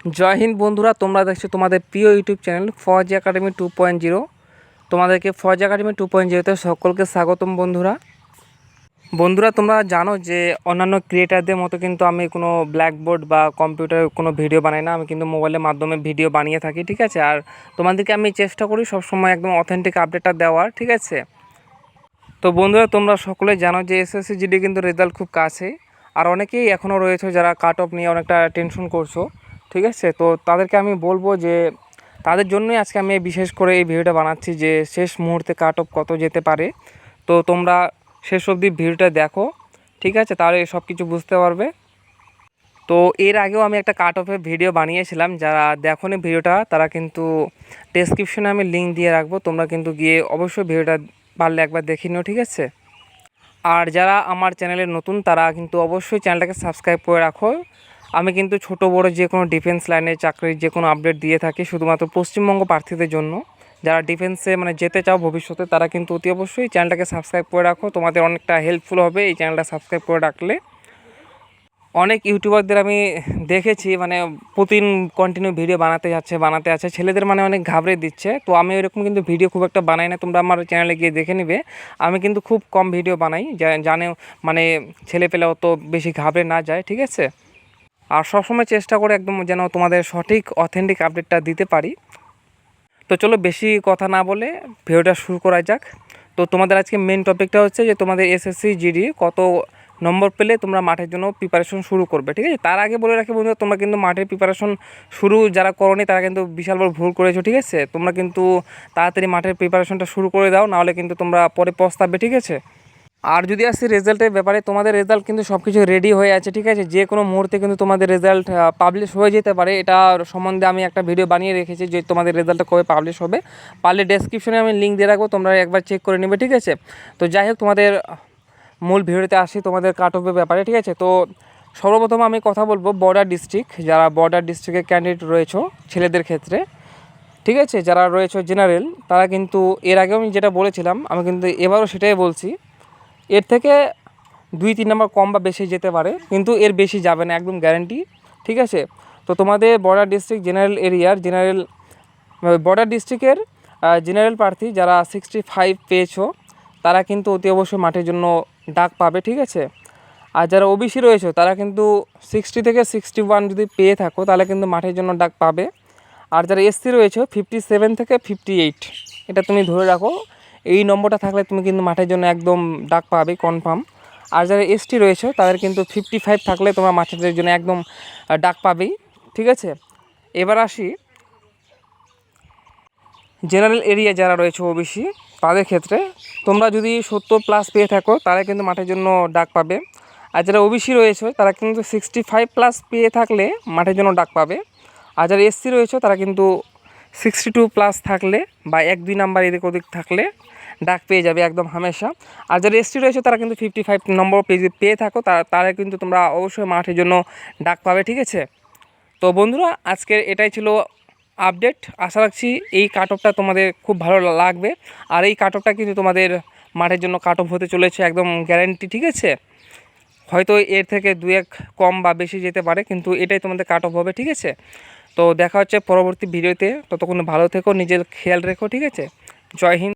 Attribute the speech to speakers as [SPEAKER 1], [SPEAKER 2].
[SPEAKER 1] জয় হিন্দ বন্ধুরা, তোমরা দেখছো তোমাদের প্রিয় ইউটিউব চ্যানেল ফৌজ একাডেমি 2.0। তোমাদেরকে ফৌজ একাডেমি 2.0তে সকলকে স্বাগতম। বন্ধুরা তোমরা জানো যে অন্যান্য ক্রিয়েটারদের মতো কিন্তু আমি কোনো ব্ল্যাকবোর্ড বা কম্পিউটার কোনো ভিডিও বানাই না। আমি কিন্তু মোবাইলের মাধ্যমে ভিডিও বানিয়ে থাকি, ঠিক আছে। আর তোমাদেরকে আমি চেষ্টা করি সবসময় একদম অথেন্টিক আপডেটটা দেওয়ার, ঠিক আছে। তো বন্ধুরা তোমরা সকলে জানো যে এসএসসি জিডি কিন্তু রেজাল্ট খুব কাছে, আর অনেকেই এখনও রয়েছে যারা কাট অফ নিয়ে অনেকটা টেনশন করছো, ঠিক আছে। তো তাদেরকে আমি বলবো যে তাদের জন্যই আজকে আমি বিশেষ করে এই ভিডিওটা বানাচ্ছি যে শেষ মুহূর্তে কাট অফ কত যেতে পারে। তো তোমরা শেষ অবধি ভিডিওটা দেখো, ঠিক আছে, তাহলে সব কিছু বুঝতে পারবে। তো এর আগেও আমি একটা কাট অফের ভিডিও বানিয়েছিলাম, যারা দেখোনি ভিডিওটা তারা কিন্তু ডেসক্রিপশনে আমি লিঙ্ক দিয়ে রাখবো, তোমরা কিন্তু গিয়ে অবশ্যই ভিডিওটা পারলে একবার দেখে নিও, ঠিক আছে। আর যারা আমার চ্যানেলে নতুন তারা কিন্তু অবশ্যই চ্যানেলটাকে সাবস্ক্রাইব করে রাখো। আমি কিন্তু ছোট বড় যে কোনো ডিফেন্স লাইনে চাকরির যে কোনো আপডেট দিয়ে থাকি শুধুমাত্র পশ্চিমবঙ্গ প্রার্থীদের জন্য। যারা ডিফেন্সে যেতে চাও ভবিষ্যতে তারা কিন্তু অতি অবশ্যই চ্যানেলটাকে সাবস্ক্রাইব করে রাখো, তোমাদের অনেকটা হেল্পফুল হবে এই চ্যানেলটা সাবস্ক্রাইব করে রাখলে। অনেক ইউটিউবারদের আমি দেখেছি প্রতিদিন কন্টিনিউ ভিডিও বানাতে আছে, ছেলেদের অনেক ঘাবড়ে দিচ্ছে। তো আমি এরকম কিন্তু ভিডিও খুব একটা বানাই না, তোমরা আমার চ্যানেলে গিয়ে দেখে নিবে। আমি কিন্তু খুব কম ভিডিও বানাই, জানে ছেলেপেলে অত বেশি ঘাবড়ে না যায়, ঠিক আছে। আর সবসময় চেষ্টা করে একদম যেন তোমাদের সঠিক অথেন্টিক আপডেটটা দিতে পারি। তো চলো বেশি কথা না বলে ভিডিওটা শুরু করা যাক। তো তোমাদের আজকে মেন টপিকটা হচ্ছে যে তোমাদের এসএসসি জিডি কত নম্বর পেলে তোমরা মাঠের জন্য প্রিপারেশন শুরু করবে, ঠিক আছে। তার আগে বলে রাখি বন্ধুরা, তোমরা কিন্তু মাঠের প্রিপারেশন শুরু যারা করোনি তারা কিন্তু বিশাল বড় ভুল করেছো, ঠিক আছে। তোমরা কিন্তু তাড়াতাড়ি মাঠের প্রিপারেশনটা শুরু করে দাও, নাহলে কিন্তু তোমরা পরে পস্তাবে, ঠিক আছে। আর যদি আসি রেজাল্টের ব্যাপারে, তোমাদের রেজাল্ট কিন্তু সব কিছু রেডি হয়ে আছে, ঠিক আছে। যে কোনো মুহূর্তে কিন্তু তোমাদের রেজাল্ট পাবলিশ হয়ে যেতে পারে। এটা সম্বন্ধে আমি একটা ভিডিও বানিয়ে রেখেছি যে তোমাদের রেজাল্টটা কবে পাবলিশ হবে। পারলে ডেসক্রিপশনে আমি লিঙ্ক দিয়ে রাখবো, তোমরা একবার চেক করে নেবে, ঠিক আছে। তো যাই হোক, তোমাদের মূল ভিডিওতে আসি তোমাদের কাট অফের ব্যাপারে, ঠিক আছে। তো সর্বপ্রথম আমি কথা বলবো বর্ডার ডিস্ট্রিক্ট, যারা বর্ডার ডিস্ট্রিক্টের ক্যান্ডিডেট রয়েছে ছেলেদের ক্ষেত্রে, ঠিক আছে। যারা রয়েছে জেনারেল তারা কিন্তু এর আগেও আমি যেটা বলেছিলাম আমি কিন্তু এবারও সেটাই বলছি, এর থেকে 2-3 নম্বর কম বা বেশি যেতে পারে, কিন্তু এর বেশি যাবে না, একদম গ্যারেন্টি, ঠিক আছে। তো তোমাদের বর্ডার ডিস্ট্রিক্ট বর্ডার ডিস্ট্রিক্টের জেনারেল প্রার্থী যারা 65 পেয়েছো তারা কিন্তু অতি অবশ্যই মাঠের জন্য ডাক পাবে, ঠিক আছে। আর যারা ওবিসি রয়েছে তারা কিন্তু 60 থেকে 61 যদি পেয়ে থাকো তাহলে কিন্তু মাঠের জন্য ডাক পাবে। আর যারা এসসি রয়েছে 57 থেকে 58, এটা তুমি ধরে রাখো, এই নম্বরটা থাকলে তুমি কিন্তু মাঠের জন্য একদম ডাক পাবে কনফার্ম। আর যারা এসটি রয়েছে তাদের কিন্তু 55 থাকলে তোমরা মাঠের জন্য একদম ডাক পাবেই, ঠিক আছে। এবার আসি জেনারেল এরিয়া যারা রয়েছে ওবিসি তাদের ক্ষেত্রে, তোমরা যদি 70+ পেয়ে থাকো তারা কিন্তু মাঠের জন্য ডাক পাবে। আর যারা ওবিসি রয়েছে তারা কিন্তু 65+ পেয়ে থাকলে মাঠের জন্য ডাক পাবে। আর যারা এসসি রয়েছে তারা কিন্তু 62+ থাকলে বা 1-2 নাম্বার এদিক ওদিক থাকলে ডাক পেয়ে যাবে একদম হামেশা। আর যারা এসটি রয়েছে তারা কিন্তু 55 নম্বর পেয়ে থাকো তারা কিন্তু তোমরা অবশ্যই মাঠের জন্য ডাক পাবে, ঠিক আছে। তো বন্ধুরা আজকের এটাই ছিল আপডেট। আশা রাখছি এই কাট অফটা তোমাদের খুব ভালো লাগবে। আর এই কাট অফটা কিন্তু তোমাদের মাঠের জন্য কাট অফ হতে চলেছে একদম গ্যারেন্টি, ঠিক আছে। হয়তো এর থেকে 2-1 কম বা বেশি যেতে পারে, কিন্তু এটাই তোমাদের কাট অফ হবে, ঠিক আছে। তো দেখা হচ্ছে পরবর্তী ভিডিওতে, ততক্ষণ ভালো থেকো, নিজের খেয়াল রেখো, ঠিক আছে। জয় হিন্দ।